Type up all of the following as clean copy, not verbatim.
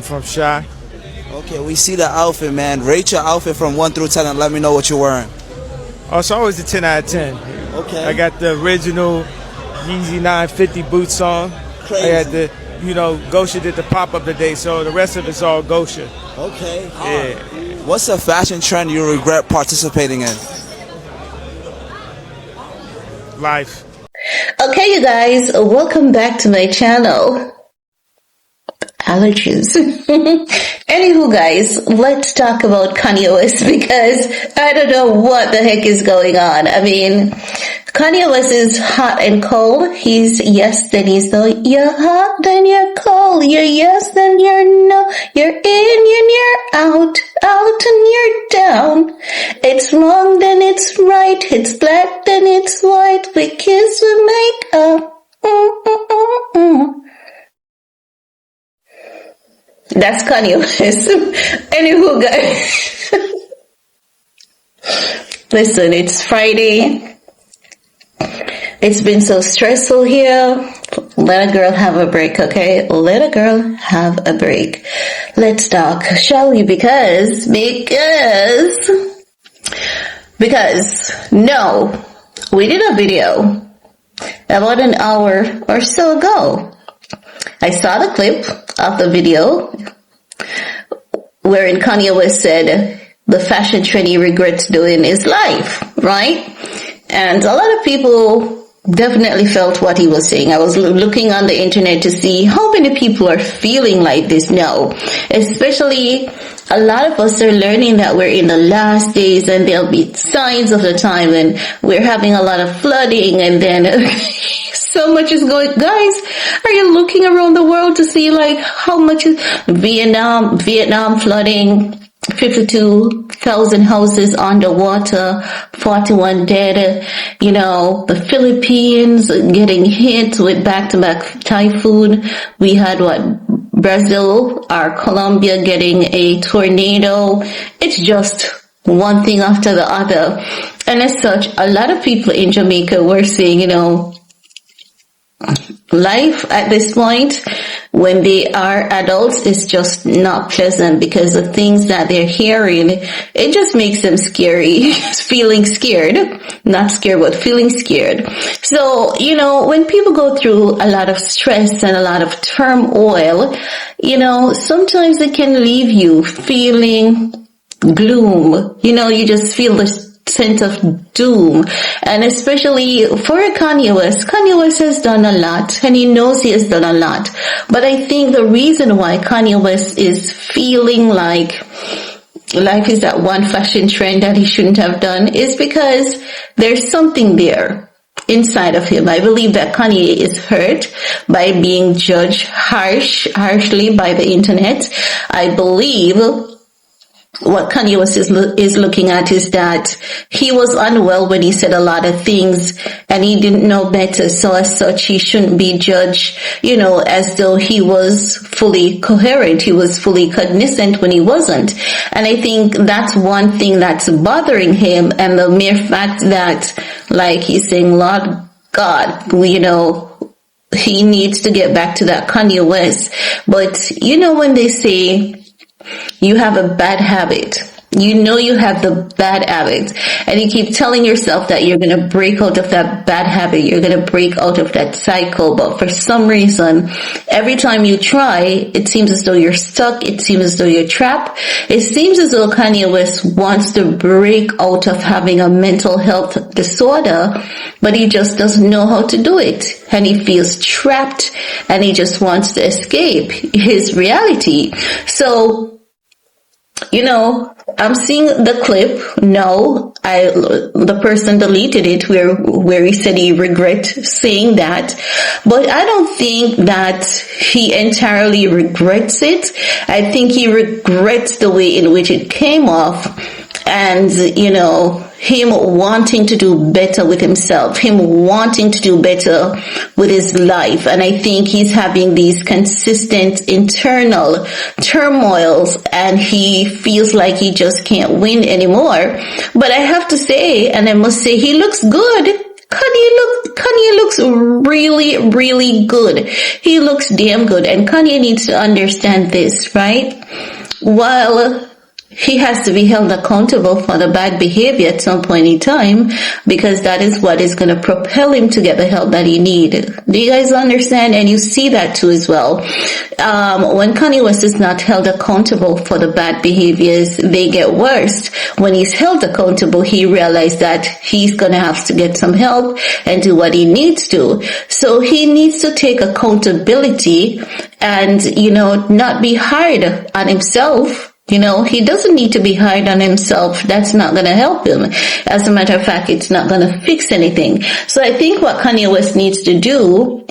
From Shy. Okay, we see the outfit, man. Rate your outfit from 1 through 10 and let me know what you're wearing. Oh, it's always a 10 out of 10. Okay. I got the original Yeezy 950 boots on. Crazy. I had the, Gosha did the pop-up today, so the rest of it's all Gosha. Okay. Yeah. What's a fashion trend you regret participating in? Life. Okay, you guys, welcome back to my channel. Allergies. Anywho, guys, let's talk about Kanye West because I don't know what the heck is going on. I mean, Kanye West is hot and cold. He's yes, then he's no. You're hot, then you're cold. You're yes, then you're no. You're in, then you're out. Out and you're down. It's wrong, then it's right. It's black, then it's white. We kiss, we make up. That's Kanye West. Anywho, guys. Listen, it's Friday. It's been so stressful here. Let a girl have a break, okay? Let a girl have a break. Let's talk, shall we? Because, no, we did a video about an hour or so ago. I saw the clip of the video wherein Kanye West said the fashion trend he regrets doing is life, right? And a lot of people definitely felt what he was saying. I was looking on the internet to see how many people are feeling like this now. Especially a lot of us are learning that we're in the last days and there'll be signs of the time and we're having a lot of flooding and then so much is going. Guys, are you looking around the world to see like how much is Vietnam flooding? 52,000 houses underwater, 41 dead, the Philippines getting hit with back-to-back typhoon. We had Brazil or Colombia getting a tornado. It's just one thing after the other. And as such, a lot of people in Jamaica were saying, life at this point, when they are adults, is just not pleasant because the things that they're hearing, it just makes them scary, feeling scared, not scared, but feeling scared. So, when people go through a lot of stress and a lot of turmoil, sometimes it can leave you feeling gloom. You just feel this sense of doom. And especially for Kanye West has done a lot and he knows he has done a lot. But I think the reason why Kanye West is feeling like life is that one fashion trend that he shouldn't have done is because there's something there inside of him. I believe that Kanye is hurt by being judged harshly by the internet. I believe what Kanye West is looking at is that he was unwell when he said a lot of things and he didn't know better. So as such, he shouldn't be judged, as though he was fully coherent. He was fully cognizant when he wasn't. And I think that's one thing that's bothering him. And the mere fact that, like he's saying, Lord God, he needs to get back to that Kanye West. But when they say, you have a bad habit. You have the bad habit and you keep telling yourself that you're going to break out of that bad habit. You're going to break out of that cycle. But for some reason, every time you try, it seems as though you're stuck. It seems as though you're trapped. It seems as though Kanye West wants to break out of having a mental health disorder, but he just doesn't know how to do it. And he feels trapped and he just wants to escape his reality. So, I'm seeing the clip. No, the person deleted it where he said he regrets saying that. But I don't think that he entirely regrets it. I think he regrets the way in which it came off. And, him wanting to do better with himself, him wanting to do better with his life. And I think he's having these consistent internal turmoils and he feels like he just can't win anymore. But I have to say, and I must say, he looks good. Kanye looks really, really good. He looks damn good. And Kanye needs to understand this, right? While he has to be held accountable for the bad behavior at some point in time, because that is what is going to propel him to get the help that he needs. Do you guys understand? And you see that too as well. When Kanye West is not held accountable for the bad behaviors, they get worse. When he's held accountable, he realizes that he's going to have to get some help and do what he needs to. So he needs to take accountability and, not be hard on himself. He doesn't need to be hard on himself. That's not going to help him. As a matter of fact, it's not going to fix anything. So I think what Kanye West needs to do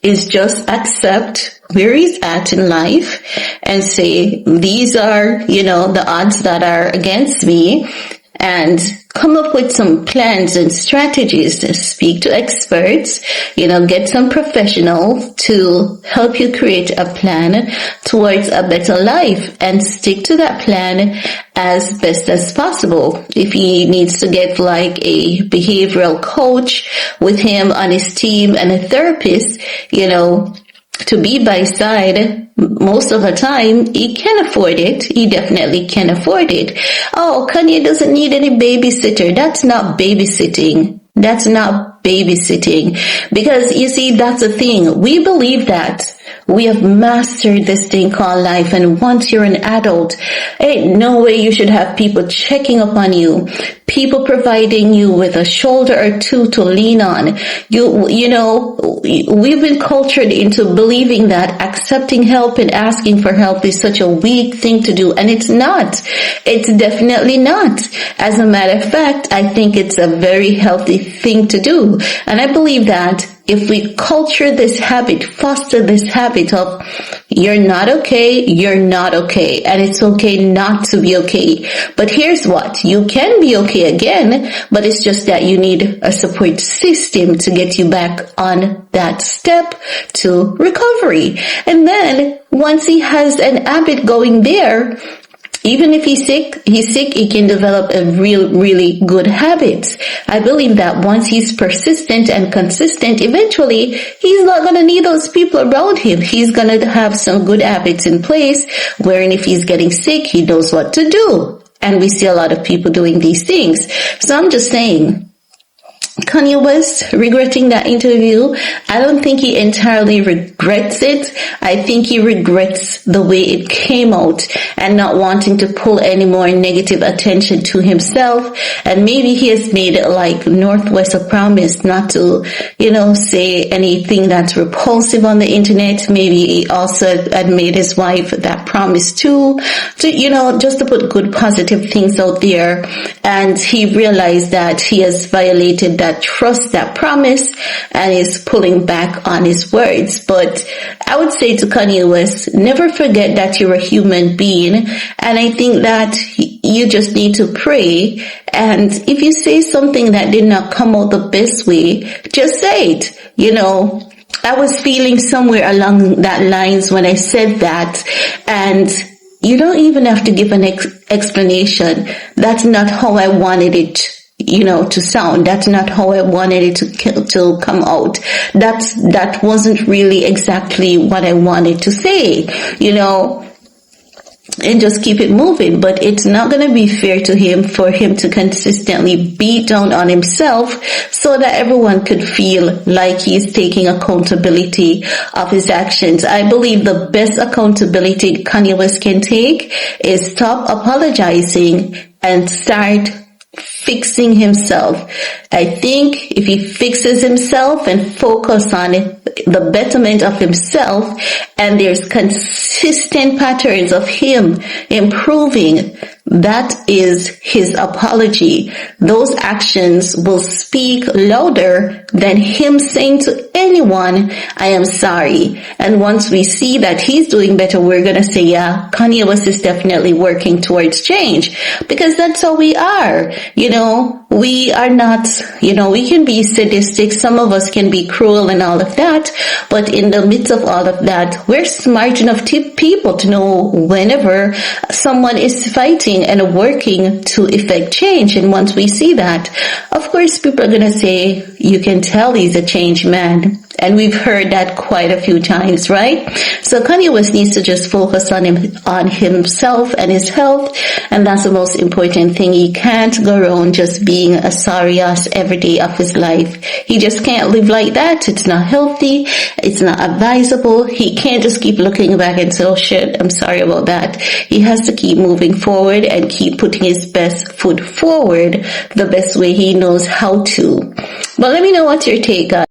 is just accept where he's at in life and say, these are, the odds that are against me, and come up with some plans and strategies to speak to experts, get some professionals to help you create a plan towards a better life and stick to that plan as best as possible. If he needs to get like a behavioral coach with him on his team and a therapist, to be by his side most of the time, he can afford it. He definitely can afford it. Oh, Kanye doesn't need any babysitter. That's not babysitting. That's not babysitting. Because you see, that's the thing. We believe that we have mastered this thing called life, and once you're an adult, ain't no way you should have people checking up on you, people providing you with a shoulder or two to lean on. We've been cultured into believing that accepting help and asking for help is such a weak thing to do, and it's not. It's definitely not. As a matter of fact, I think it's a very healthy thing to do, and I believe that if we culture this habit, foster this habit of you're not okay, and it's okay not to be okay. But here's what, you can be okay again, but it's just that you need a support system to get you back on that step to recovery. And then once he has an habit going there, even if he's sick, he can develop a really good habit. I believe that once he's persistent and consistent, eventually he's not going to need those people around him. He's going to have some good habits in place, wherein if he's getting sick, he knows what to do. And we see a lot of people doing these things. So I'm just saying, Kanye West regretting that interview, I don't think he entirely regrets it. I think he regrets the way it came out and not wanting to pull any more negative attention to himself. And maybe he has made it like Northwest a promise not to, say anything that's repulsive on the internet. Maybe he also had made his wife that promise too, to, just to put good positive things out there. And he realized that he has violated that trust, that promise, and is pulling back on his words. But I would say to Kanye West, never forget that you're a human being, and I think that you just need to pray. And if you say something that did not come out the best way, just say it. I was feeling somewhere along that lines when I said that, and you don't even have to give an explanation. That's not how I wanted it to sound. That's not how I wanted it to come out. That wasn't really exactly what I wanted to say, and just keep it moving. But it's not going to be fair to him for him to consistently beat down on himself so that everyone could feel like he's taking accountability of his actions. I believe the best accountability Kanye West can take is stop apologizing and start fixing himself. I think if he fixes himself and focus on the betterment of himself, and there's consistent patterns of him improving, that is his apology. Those actions will speak louder than him saying to anyone, I am sorry. And once we see that he's doing better, we're going to say, yeah, Kanye West is definitely working towards change, because that's how we are. we are not, we can be sadistic. Some of us can be cruel and all of that. But in the midst of all of that, we're smart enough people to know whenever someone is fighting and working to effect change. And once we see that, of course, people are going to say, you can tell he's a changed man. And we've heard that quite a few times, right? So Kanye West needs to just focus on himself and his health. And that's the most important thing. He can't go around just being a sorry ass every day of his life. He just can't live like that. It's not healthy. It's not advisable. He can't just keep looking back and say, oh shit, I'm sorry about that. He has to keep moving forward and keep putting his best foot forward the best way he knows how to. But let me know what's your take on.